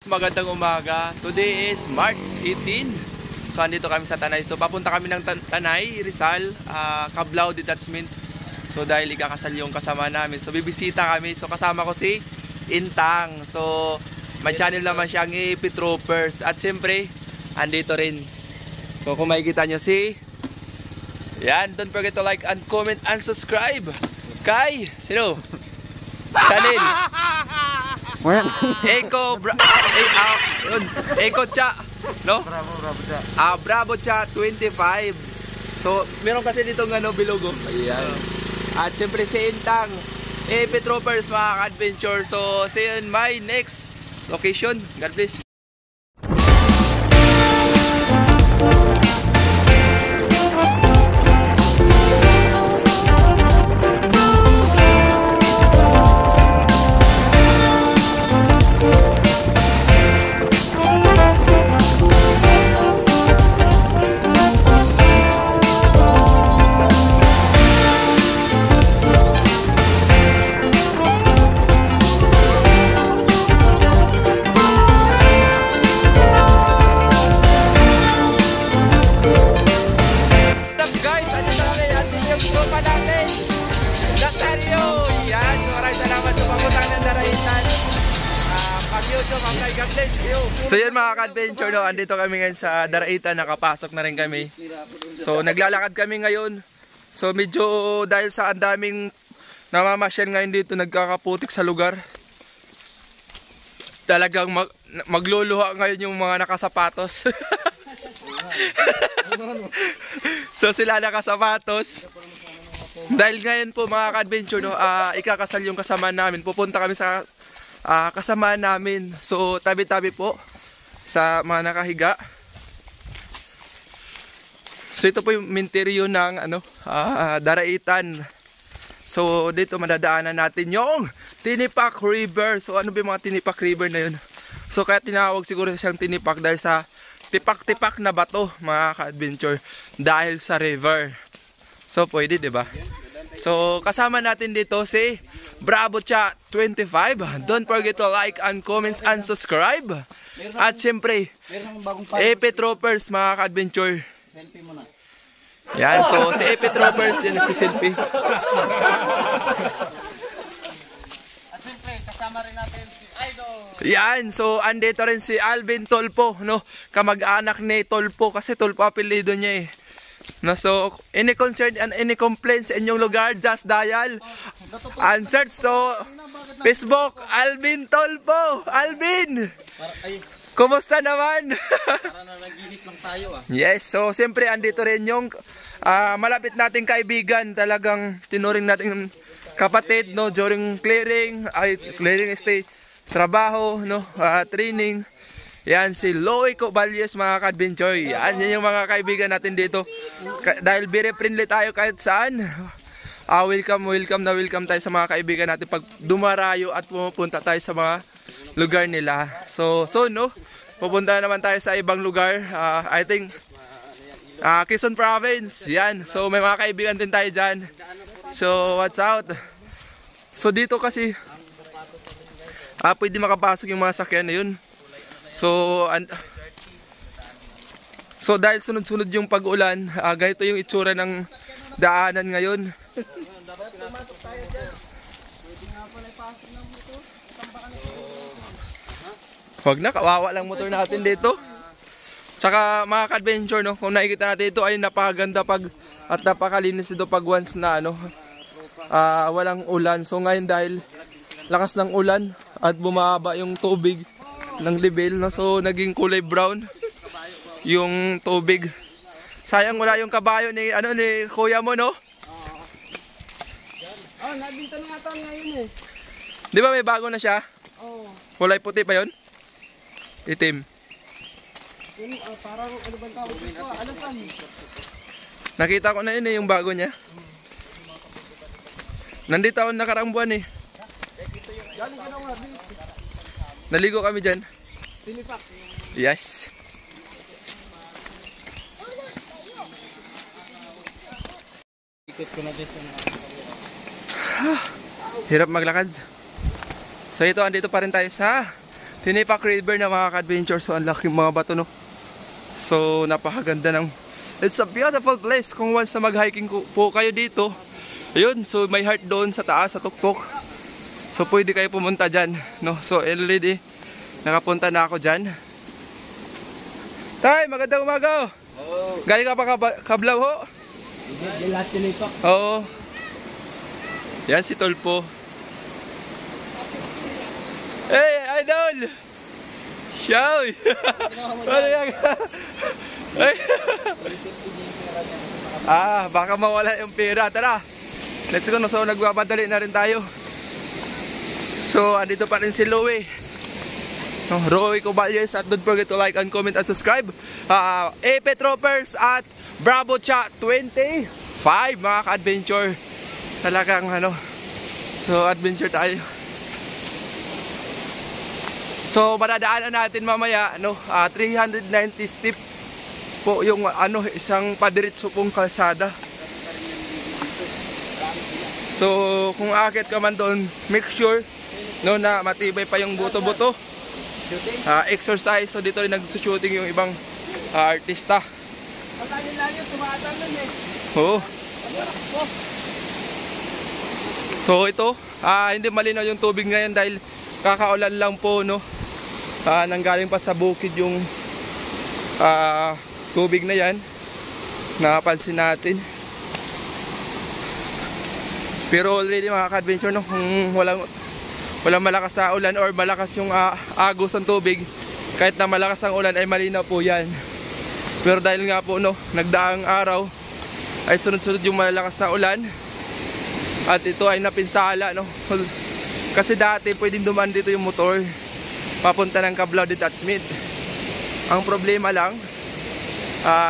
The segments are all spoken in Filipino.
Magandang umaga. Today is March 18. So andito kami sa Tanay. So papunta kami ng Tanay, Rizal, Cablao Detachment. So dahil ikakasal yung kasama namin. So bibisita kami. So kasama ko si Intang. So may channel naman siyang AP Troopers. At siyempre, andito rin. So kung makikita nyo si yan, don't forget to like and comment and subscribe kay sino? Channel Eko Cha, no? Bravo Cha 25. So, meron kasi ditong bilogo. Ayan. At siyempre si Intang, AP Troopers, mga adventure. So, see you in my next location. God bless. So yan mga ka-adventure, no? Andito kami ngayon sa Daraitan, nakapasok na rin kami. So naglalakad kami ngayon. So medyo dahil sa andaming namamasyal ngayon dito, nagkakaputik sa lugar. Talagang magluluha ngayon yung mga nakasapatos. So sila nakasapatos. Dahil ngayon po mga ka-adventure, no, ikakasal yung kasama namin. Pupunta kami sa kasamaan namin. So tabi-tabi po sa mga nakahiga. So ito po yung minteryo ng Daraitan. So dito madadaanan natin yung Tinipak River. So ano ba yung mga Tinipak River na yun? So kaya tinawag siguro siyang Tinipak dahil sa tipak-tipak na bato mga ka-adventure dahil sa river. So pwede, diba? So kasama natin dito si Bravo Cha 25. Don't forget to like and comments and subscribe. At siyempre, AP Troopers, mga ka-adventure. Selfie mo na. Yan, so si AP Troopers yan nagsiselfie. At siyempre, kasama rin natin si Idol. Yan, so andito rin si Alvin Tolpo, no? Kamag-anak ni Tolpo kasi Tolpo apelido niya eh. No, so, any concern and any complaints sa inyong lugar, just dial and search to Facebook, Alvin Tolpo. Alvin! Kumusta naman? Para na nag-ihit lang tayo Yes, so siyempre andito rin yung malapit nating kaibigan. Talagang tinuring nating kapatid, no, during clearing stay, trabaho, no, training. Yan si Loy Coballes, mga ka-adventure. Yan yung mga kaibigan natin dito. Dahil very friendly tayo kahit saan. Welcome tayo sa mga kaibigan natin pag dumarayo at pumupunta tayo sa mga lugar nila. So no, pupunta naman tayo sa ibang lugar. I think Quezon Province. Yan. So may mga kaibigan din tayo dyan. So what's out? So dito kasi pwede makapasok yung mga sakyan na yun. So dahil sunod-sunod yung pag-ulan, ganito yung itsura ng daanan ngayon. Huwag na, kawawa lang motor natin dito. Tsaka mga ka-adventure, no, kung nakikita natin ito ay napakaganda at napakalinis ito pag once na walang ulan. So ngayon dahil lakas ng ulan at bumaba yung tubig ng level, no? So naging kulay brown yung tubig. Sayang wala yung kabayo ni kuya mo, no? Nabinta na nga ngayon Di ba may bago na siya? Kulay puti pa yun? Itim. Parang ano bang tawag dito? Alasan. Nakita ko na yun yung bago niya. Nandito ako nakaraang buwan Galing ka na nga. Naligo kami dyan. Tinipak. Yes. Ikot ko na dito. Hirap maglakad. So ito, andito pa rin tayo sa Tinipak River na mga ka-adventure. So, ang laking mga bato, no? So, napakaganda ng... It's a beautiful place. Kung once na mag-hiking po kayo dito, ayun, so may heart doon sa taas, sa tuktok. So, pwede kayo pumunta dyan, no? So, already, nakapunta na ako dyan. Tay, magandang umaga. Oo. Galing ka pa Kablaw, ho? Hindi, lahat tinipak. Oo. Yan si Tolpo. Hey, idol! Show! Ano yan? Baka mawala yung pera. Tara! Let's go. So, nagbamadali na rin tayo. So, andito pa rin si Louie. Roy Coballes, at don't forget to like and comment and subscribe. AP Troopers at Bravo Cha 25 mga ka-adventure. Talagang ano. So, adventure tayo. So, madadaanan natin mamaya, no, 390 step po yung ano, isang padiretso pong kalsada. So, kung aakyat ka man doon, make sure, no, na matibay pa yung buto-buto. Exercise. So, dito rin nagsushooting yung ibang artista. Oo. So, ito, hindi malinaw yung tubig ngayon dahil kakaulan lang po, no. Nanggaling pa sa bukid yung tubig na yan. Nakapansin natin. Pero already mga ka-adventure, no, kung walang malakas na ulan or malakas yung agos ng tubig, kahit na malakas ang ulan ay malinaw po yan. Pero dahil nga po, no, nagdaang araw ay sunod-sunod yung malakas na ulan at ito ay napinsala, no. Kasi dati pwedeng dumaan dito yung motor papunta ng Cablaw Detachment. Ang problema lang,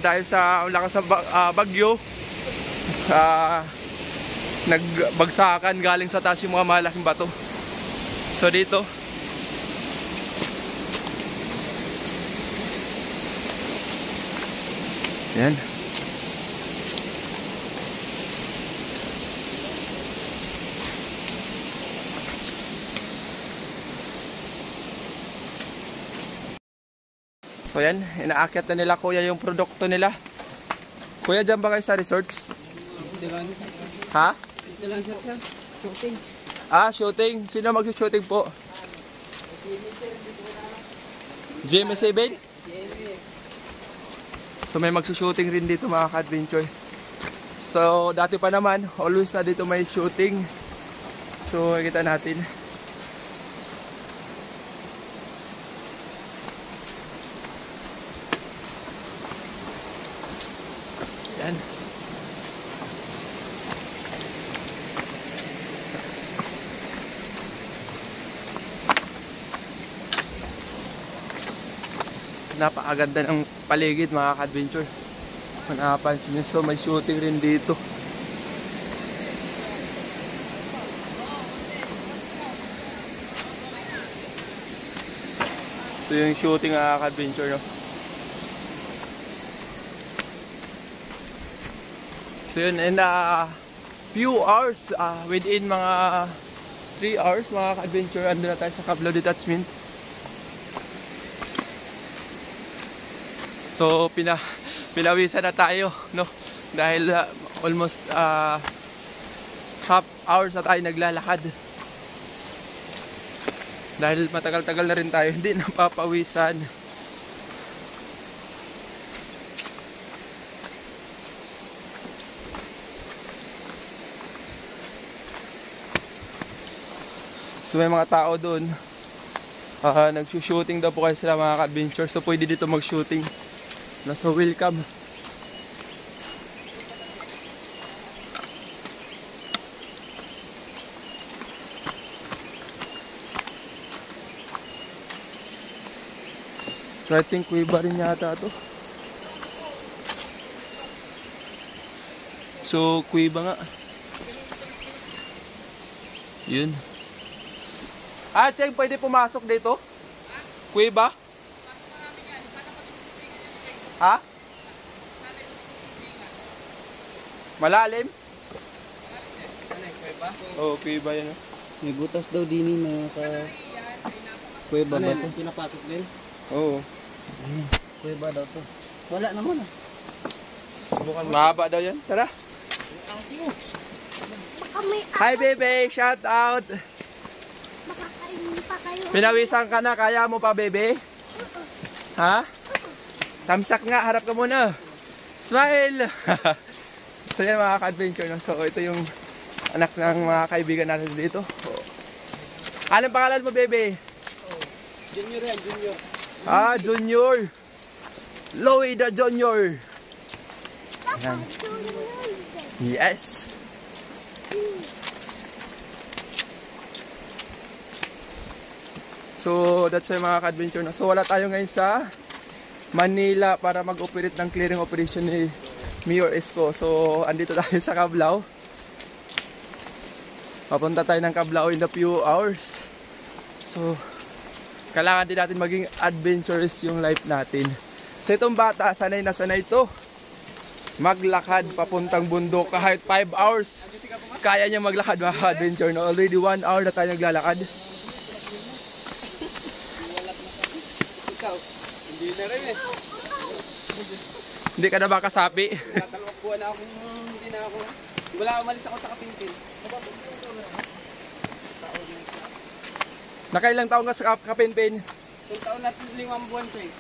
dahil sa lakas ng bagyo, nagbagsakan galing sa taas yung mga malaking bato. So dito, yan. So yan, inaakyat na nila kuya yung produkto nila. Kuya, dyan ba kayo sa resorts? Ha? Shooting. Shooting. Sino mag-shooting po? GMA7? So may mag-shooting rin dito mga ka-adventure. So dati pa naman, always na dito may shooting. So kita natin. Yan. Napakaganda ng paligid mga ka-adventure. Kung nakapansin nyo, so may shooting rin dito. So yung shooting mga ka-adventure, no? So yun, in few hours, within mga 3 hours mga ka-adventure, ando na tayo sa Cablaw Detachment. So pinawisan na tayo, no, dahil almost half hours na tayo naglalakad. Dahil matagal-tagal na rin tayo hindi napapawisan. So may mga tao doon, nagsushooting daw po kayo sila mga ka-adventure. So pwede dito mag-shooting. So welcome. So I think kuiba rin yata to. So kuiba nga. Yun. Cheng, pwede pumasok dito? Kuiba? Ha? Malalim? Oo, kuiba yan. May butas daw din mga ka... Kuweba Ano ba yan? to? Pinapasok din? Oo. Kuweba daw to. Wala naman ah. Mukhang mahaba daw yan. Tara. Baka may Hi, bebe. Shout out. makakainin pa kayo. Pinawisan ka na. Kaya mo pa, bebe? Ha? Tamsak nga. Harap ka muna. Smile. So yan mga ka-adventure. No? So ito yung anak ng mga kaibigan natin dito. Anong pangalan mo, bebe? Junior yan, junior. Ah, Junior. Louie the Junior. Ayan. Yes. So, that's why mga ka-adventure na. So, wala tayo ngayon sa Manila para mag-operate ng clearing operation ni Mayor Isko. So, andito tayo sa Cablao. Papunta tayo ng Cablao in a few hours. So, kailangan din natin maging adventurous yung life natin. So, itong bata, sanay na sanay ito. Maglakad papuntang bundok kahit 5 hours. Kaya niya maglakad mga adventure. No? Already 1 hour na tayo naglalakad. Ikaw, hindi na rin eh. Hindi ka na ba kasapi? Dalawang buwan na akong hindi na ako. Wala, umalis ako sa Kapinpin. Nakailang taon ka sa Kapinpin? Isang taon at 5 buwan siya eh.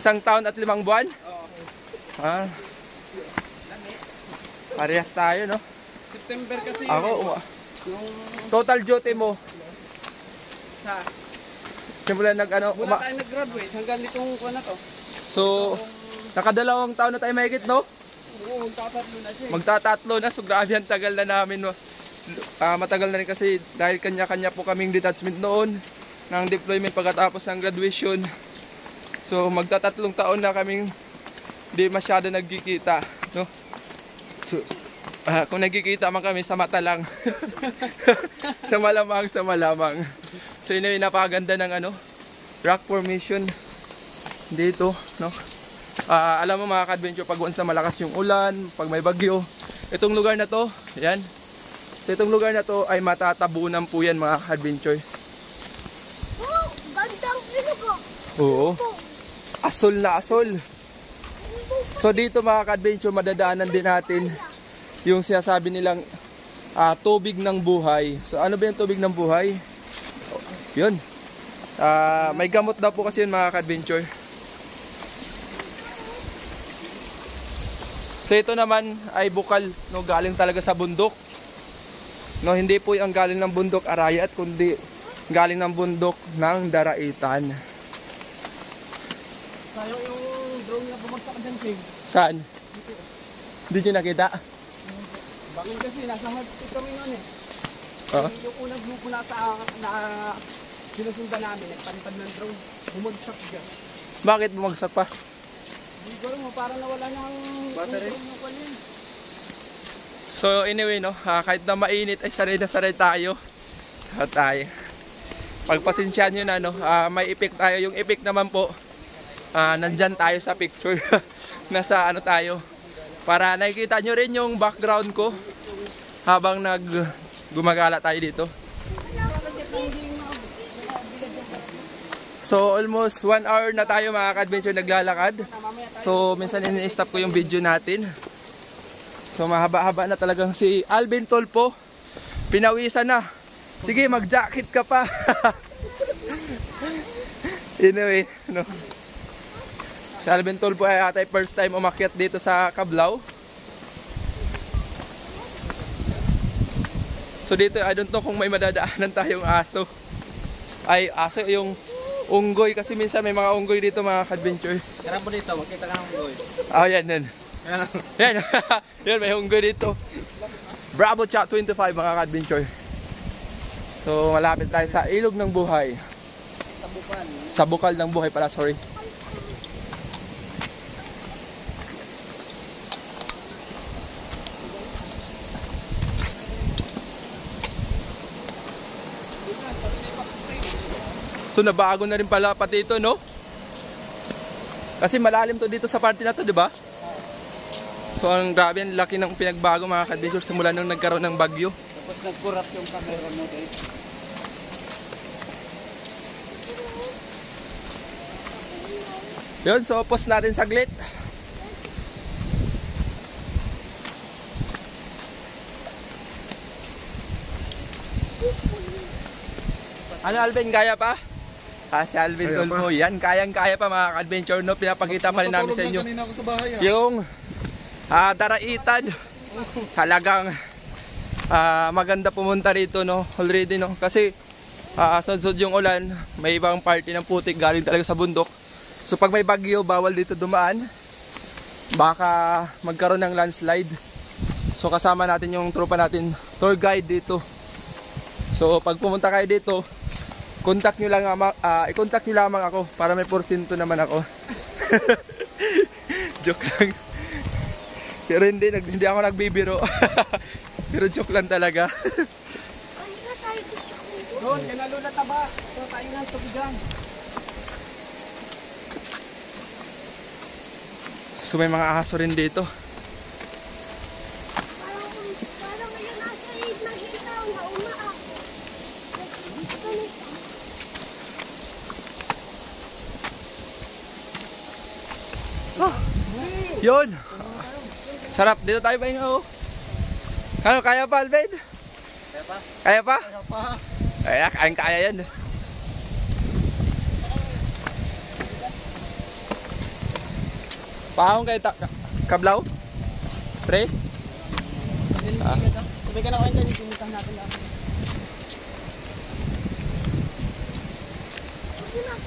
1 taon at 5 buwan? Oo. Ah, parehas tayo, no? September kasi yun Ako, eh. Yung total duty mo. sa... Simulan Wala tayo nag-graduate hanggang nitong kuwan na to. So, nakadalawang taon na tayo mahigit, no? Oo, magtatatlo na siya eh. Magtatatlo na, so grabe ang tagal na namin. No? Matagal na rin kasi dahil kanya-kanya po kaming detachment noon ng deployment pagkatapos ng graduation. So, magtatatlong taon na kaming di masyado nagkikita, no? So, kung nagkikita man kami sa mata lang. sa malamang. So, yun yung napakaganda ng rock formation dito, no? Alam mo mga ka-adventure, pag once na malakas yung ulan, pag may bagyo, itong lugar na to, yan. So, itong lugar na to ay matatabunan po yan mga ka-adventure. Oh, gandang ilog oh. Oo. Asol na asol. So dito mga ka-adventure, madadaanan din natin yung sinasabi nilang tubig ng buhay. So ano ba yung tubig ng buhay? Yun. May gamot daw po kasi yun mga ka-adventure. So ito naman ay bukal, no, galing talaga sa bundok. No, hindi po yung galing ng bundok Arayat, kundi galing ng bundok ng Daraitan. Sayang yung drone na bumagsak dyan, King. Saan? Hindi nyo nakita? Bakit kasi nasa hardtip kami noon eh. Oo. Yung unang grupo na sinusundan namin, nagpalipad ng drone, bumagsak dyan. Bakit bumagsak pa? Hindi ko alam, parang nawala niya ang Battery? yung kwan yun. So anyway, no, kahit na mainit ay sanay na sanay tayo. Tayo. Pagpasensyahan nyo na, no, may effect tayo. Yung effect naman po, nandyan tayo sa picture. Nasa tayo. Para nakikita nyo rin yung background ko habang gumagala tayo dito. So almost 1 hour na tayo mga ka-adventure naglalakad. So minsan ini-stop ko yung video natin. So mahaba-haba na talagang si Alvin Tolpo. Pinawisan na. Sige, mag-jacket ka pa. Anyway, no. Si Alvin Tolpo ay atay first time umakyat dito sa Cablao. So dito, I don't know kung may madadaanan tayong aso. Ay, aso yung unggoy. Kasi minsan may mga unggoy dito mga ka-adventure. Tara po dito, makita ka ng boy. Oh, yan, yan. Yan, yan, may unggoy dito. Bravo Chat 25 mga ka-adventure. So, malapit tayo sa ilog ng buhay. Sa bukal. Sa bukal ng buhay pala, sorry. So, nabago na rin pala pati ito, no? Kasi malalim to dito sa parte na to, di ba? So, ang grabe, ang laki ng pinagbago mga ka-adventure simula nung nagkaroon ng bagyo. Tapos nag-corrupt yung camera mo, guys. Yun, so post natin saglit. Ano Alvin, kaya pa? Si Alvin Kaya Tulfo, yan, kayang-kaya pa mga adventure no, pinapakita pa rin namin sa inyo. Kanina ako sa bahay Yung daraitan, halagang maganda pumunta rito no, already no, kasi sunsod yung ulan, may ibang party ng putik galing talaga sa bundok. So pag may bagyo, bawal dito dumaan, baka magkaroon ng landslide. So kasama natin yung tropa natin, tour guide dito. So pag pumunta kayo dito, i-contact nyo lamang ako para may porsyento naman ako. Joke lang. Pero hindi ako nagbibiro. Pero joke lang talaga. Halika tayo dito sa kubo. Doon, yan na lula taba. Ito tayo ng tubigan. So may mga aso rin dito. Parang ngayon nasa id ng hitaw na umaak. Dito ka na siya. Yun. Sarap. Dito tayo pa oh. Ano, kaya pa Alvin? Kaya pa? Kaya yan. Pahong kayo kablaw? Pre? Sabi ka na kwenta yung sumitang natin lang.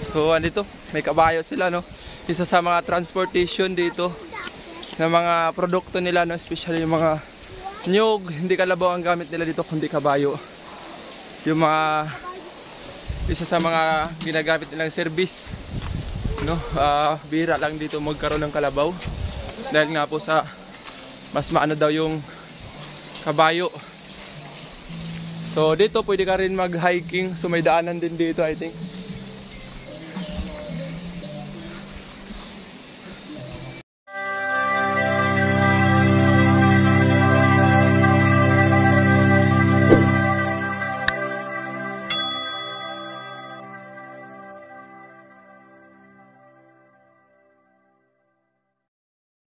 So andito, may kabayo sila no. Isa sa mga transportation dito ng mga produkto nila no, especially yung mga nyug, hindi kalabaw ang gamit nila dito kundi kabayo. Yung mga isa sa mga ginagamit nilang service no, bihira lang dito magkaroon ng kalabaw dahil nga po sa mas maano daw yung kabayo. So dito pwede ka rin mag-hiking, so may daanan din dito I think.